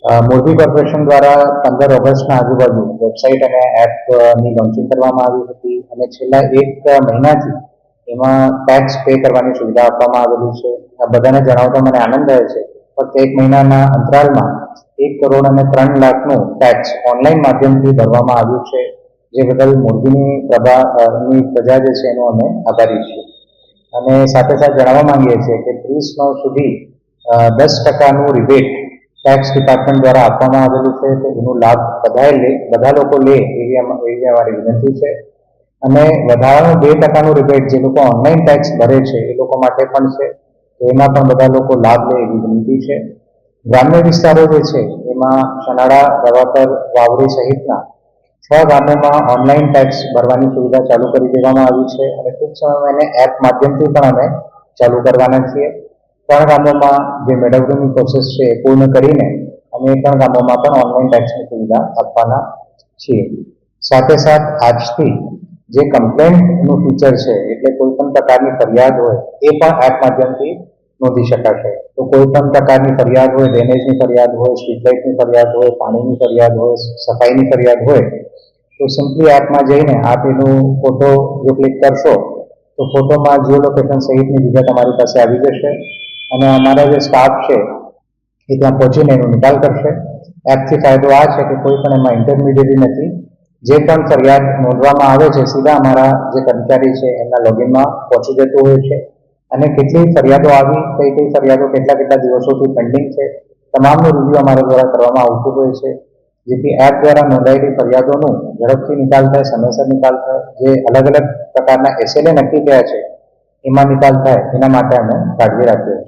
Morbi corporation દ્વારા 15 ઓગસ્ટના આજુબાજુ વેબસાઇટ અને એપની લોન્ચિંગ કરવામાં આવી હતી અને છેલ્લા 1 મહિનાથી એમાં ટેક્સ પે કરવાની સુવિધા આપવામાં આવેલી છે. આ બધાને જણાવતા મને આનંદ થાય છે. ફક્ત 1 મહિનાના અંતરાલમાં 1,03,00,000નું ટેક્સ ઓનલાઈન માધ્યમથી ભરવામાં આવ્યું છે, જે બદલ મોરબીની પ્રજા જે છે એનો અમે આભારી છીએ. અને સાથે સાથે જણાવવા માંગીએ છીએ કે 30 સુધી 10% રિબેટ ટેક્સ ડિપાર્ટમેન્ટ દ્વારા આપવામાં આવેલું છે, તો એનો લાભ બધા લોકો લે એવી અમારી વિનંતી છે. અને વધારાનું 2% રિબેટ જે લોકો ઓનલાઈન ટેક્સ ભરે છે એ લોકો માટે પણ છે, તો એમાં પણ બધા લોકો લાભ લે એવી વિનંતી છે. ગ્રામ્ય વિસ્તારો જે છે એમાં સનાડા, રવાપર, વાવડી સહિતના 6 ગામોમાં ઓનલાઈન ટેક્સ ભરવાની સુવિધા ચાલુ કરી દેવામાં આવી છે અને ટૂંક સમયમાં એને એપ માધ્યમથી પણ અમે ચાલુ કરવાના છીએ. 3 ગામોમાં જે મેળવણીની પ્રોસેસ છે એ પૂર્ણ કરીને અમે 3 ગામોમાં પણ ઓનલાઈન ટેક્સની સુવિધા આપવાના છીએ. સાથે આજથી જે કમ્પ્લેન્ટનું ફીચર છે, એટલે કોઈ પણ પ્રકારની ફરિયાદ હોય એ પણ એપ માધ્યમથી નોંધી શકાશે. તો કોઈ પણ પ્રકારની ફરિયાદ હોય, ડ્રેનેજની ફરિયાદ હોય, સ્ટ્રીટ લાઇટની ફરિયાદ હોય, પાણીની ફરિયાદ હોય, સફાઈની ફરિયાદ હોય, તો સિમ્પલી એપમાં જઈને આપ એનો ફોટો જો ક્લિક કરશો તો ફોટોમાં જીઓ લોકેશન સહિતની વિગત તમારી પાસે આવી જશે અને અમારા જે સ્ટાફ છે એ ત્યાં પહોંચીને એનો નિકાલ કરશે. એપથી ફાયદો આ છે કે કોઈ પણ એમાં ઇન્ટરમીડિયેટ નથી. જે પણ ફરિયાદ નોંધવામાં આવે છે સીધા અમારા જે કર્મચારી છે એમના લોગિનમાં પહોંચી જતું હોય છે અને કેટલી ફરિયાદો આવી, કઈ ફરિયાદો કેટલા દિવસોથી પેન્ડિંગ છે, તમામનું રિવ્યુ અમારા દ્વારા કરવામાં આવતું હોય છે, જેથી એપ દ્વારા નોંધાયેલી ફરિયાદોનું ઝડપથી નિકાલ થાય, સમયસર નિકાલ થાય, જે અલગ પ્રકારના SLA નક્કી થયા છે એમાં નિકાલ થાય, એના માટે અમે કાળજી રાખીએ છીએ.